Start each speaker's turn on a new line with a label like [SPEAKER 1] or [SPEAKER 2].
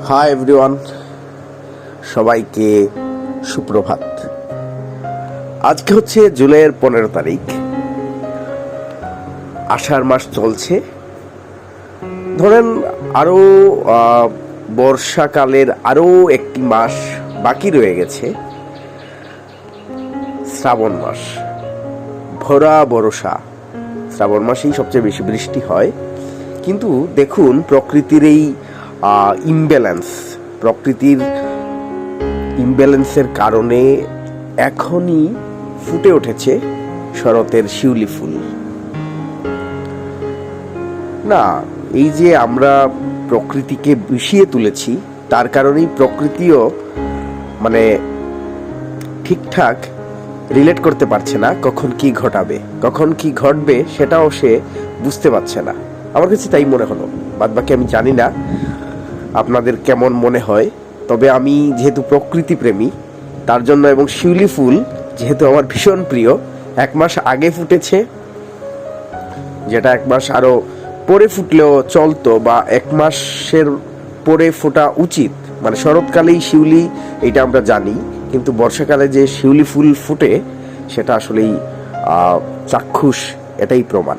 [SPEAKER 1] Hi everyone, সবাইকে সুপ্রভাত। আজকে হচ্ছে জুলাইয়ের 15 তারিখ। আষাঢ় মাস চলছে। ধরেন আরো বর্ষাকালের আরো একটি মাস বাকি রয়ে গেছে, শ্রাবণ মাস। ভরা বর্ষা। শ্রাবণ মাসেই সবচেয়ে বেশি বৃষ্টি হয়। কিন্তু দেখুন, প্রকৃতির এই প্রকৃতির ইমব্যালেন্সের কারণে এখনই ফুটে উঠেছে শরতের শিউলি ফুল। না, এই যে আমরা প্রকৃতিকে বিষিয়ে তুলেছি, তার কারণেই প্রকৃতিও ঠিকঠাক রিলেট করতে পারছে না কখন কি ঘটাবে, কখন কি ঘটবে সেটাও সে বুঝতে পারছে না। আমার কাছে তাই মনে হলো। বাদবাকি আমি জানি না আপনাদের কেমন মনে হয়। তবে আমি যেহেতু প্রকৃতি প্রেমী, তার জন্য, এবং শিউলি ফুল যেহেতু আমার ভীষণ প্রিয়, 1 মাস আগে ফুটেছে, যেটা 1 মাস আরো পরে ফুটলেও চলতো, বা 1 মাসের পরে ফোটা উচিত। শরৎকালেই শিউলি, এটা আমরা জানি, কিন্তু বর্ষাকালে যে শিউলি ফুল ফুটে সেটা আসলেই চাক্ষুষ, এটাই প্রমাণ।